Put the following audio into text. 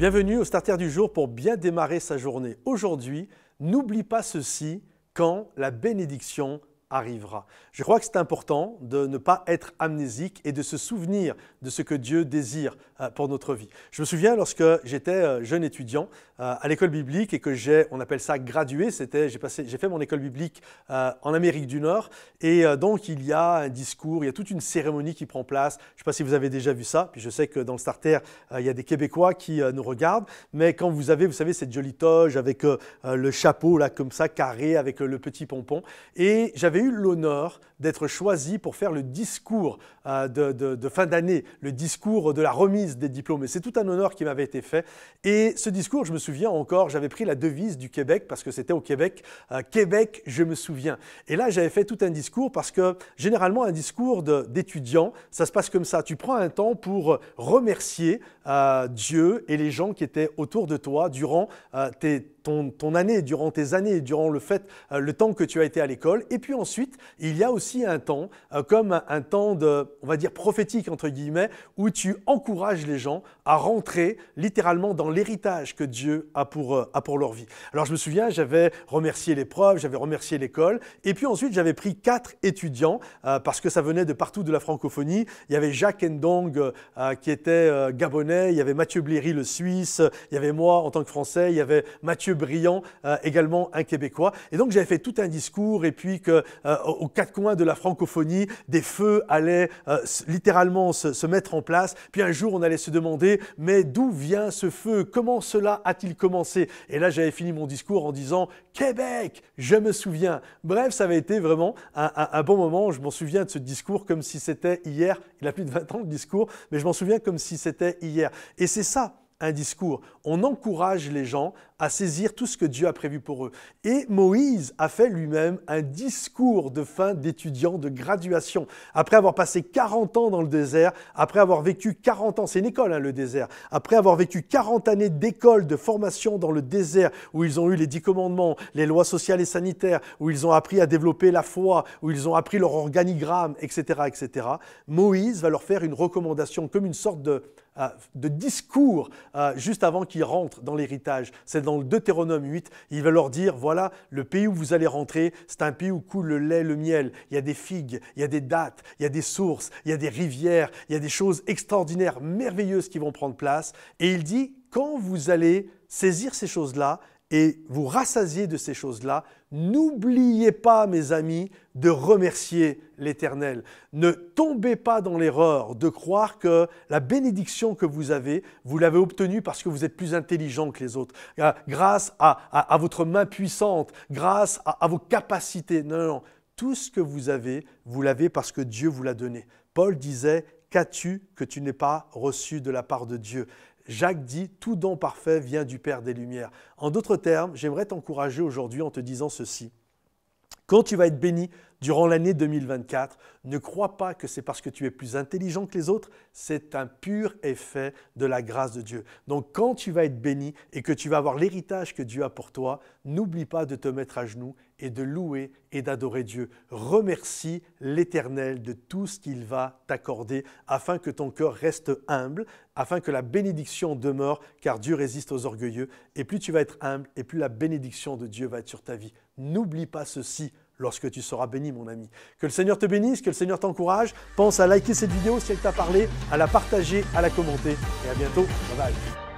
Bienvenue au Starter du jour pour bien démarrer sa journée. Aujourd'hui, n'oublie pas ceci quand la bénédiction arrivera. Je crois que c'est important de ne pas être amnésique et de se souvenir de ce que Dieu désire pour notre vie. Je me souviens lorsque j'étais jeune étudiant à l'école biblique et que on appelle ça gradué, j'ai fait mon école biblique en Amérique du Nord et donc il y a un discours, il y a toute une cérémonie qui prend place. Je ne sais pas si vous avez déjà vu ça, puis je sais que dans le Starter, il y a des Québécois qui nous regardent, mais quand vous savez, cette jolie toge avec le chapeau là comme ça, carré, avec le petit pompon, et j'avais eu l'honneur d'être choisi pour faire le discours de fin d'année, le discours de la remise des diplômes. Et c'est tout un honneur qui m'avait été fait. Et ce discours, je me souviens encore, j'avais pris la devise du Québec parce que c'était au Québec. Québec, je me souviens. Et là, j'avais fait tout un discours parce que généralement, un discours d'étudiant, ça se passe comme ça. Tu prends un temps pour remercier Dieu et les gens qui étaient autour de toi durant ton année, durant tes années, durant le temps que tu as été à l'école. Et puis ensuite, il y a aussi un temps, comme un temps on va dire prophétique entre guillemets, où tu encourages les gens à rentrer littéralement dans l'héritage que Dieu a pour leur vie. Alors je me souviens, j'avais remercié les profs, j'avais remercié l'école, et puis ensuite j'avais pris 4 étudiants parce que ça venait de partout de la francophonie. Il y avait Jacques Ndong qui était gabonais, il y avait Mathieu Bléry le Suisse, il y avait moi en tant que Français, il y avait Mathieu Briand, également un Québécois. Et donc j'avais fait tout un discours et puis aux 4 coins de la francophonie, des feux allaient littéralement se mettre en place. Puis un jour, on allait se demander, mais d'où vient ce feu? Comment cela a-t-il commencé? Et là, j'avais fini mon discours en disant « Québec, je me souviens ». Bref, ça avait été vraiment un bon moment. Je m'en souviens de ce discours comme si c'était hier. Il a plus de 20 ans le discours, mais je m'en souviens comme si c'était hier. Et c'est ça, un discours. On encourage les gens à saisir tout ce que Dieu a prévu pour eux. Et Moïse a fait lui-même un discours de fin d'étudiant, de graduation. Après avoir passé 40 ans dans le désert, après avoir vécu 40 ans, c'est une école le désert, après avoir vécu 40 années d'école, de formation dans le désert, où ils ont eu les 10 commandements, les lois sociales et sanitaires, où ils ont appris à développer la foi, où ils ont appris leur organigramme, etc., etc. Moïse va leur faire une recommandation comme une sorte de discours juste avant qu'ils rentrent dans l'héritage. C'est dans le Deutéronome 8, il va leur dire, voilà, le pays où vous allez rentrer, c'est un pays où coule le lait, le miel, il y a des figues, il y a des dattes, il y a des sources, il y a des rivières, il y a des choses extraordinaires, merveilleuses qui vont prendre place. Et il dit, quand vous allez saisir ces choses-là et vous rassasier de ces choses-là, n'oubliez pas, mes amis, de remercier l'Éternel. Ne tombez pas dans l'erreur de croire que la bénédiction que vous l'avez obtenue parce que vous êtes plus intelligent que les autres, grâce à votre main puissante, grâce à vos capacités. Non, non, non. Tout ce que vous l'avez parce que Dieu vous l'a donné. Paul disait, qu'as-tu que tu n'aies pas reçu de la part de Dieu ? Jacques dit, tout don parfait vient du Père des Lumières. En d'autres termes, j'aimerais t'encourager aujourd'hui en te disant ceci. Quand tu vas être béni durant l'année 2024, ne crois pas que c'est parce que tu es plus intelligent que les autres, c'est un pur effet de la grâce de Dieu. Donc quand tu vas être béni et que tu vas avoir l'héritage que Dieu a pour toi, n'oublie pas de te mettre à genoux et de louer et d'adorer Dieu. Remercie l'Éternel de tout ce qu'il va t'accorder afin que ton cœur reste humble, afin que la bénédiction demeure, car Dieu résiste aux orgueilleux. Et plus tu vas être humble, et plus la bénédiction de Dieu va être sur ta vie. N'oublie pas ceci lorsque tu seras béni, mon ami. Que le Seigneur te bénisse, que le Seigneur t'encourage. Pense à liker cette vidéo si elle t'a parlé, à la partager, à la commenter. Et à bientôt. Bye bye.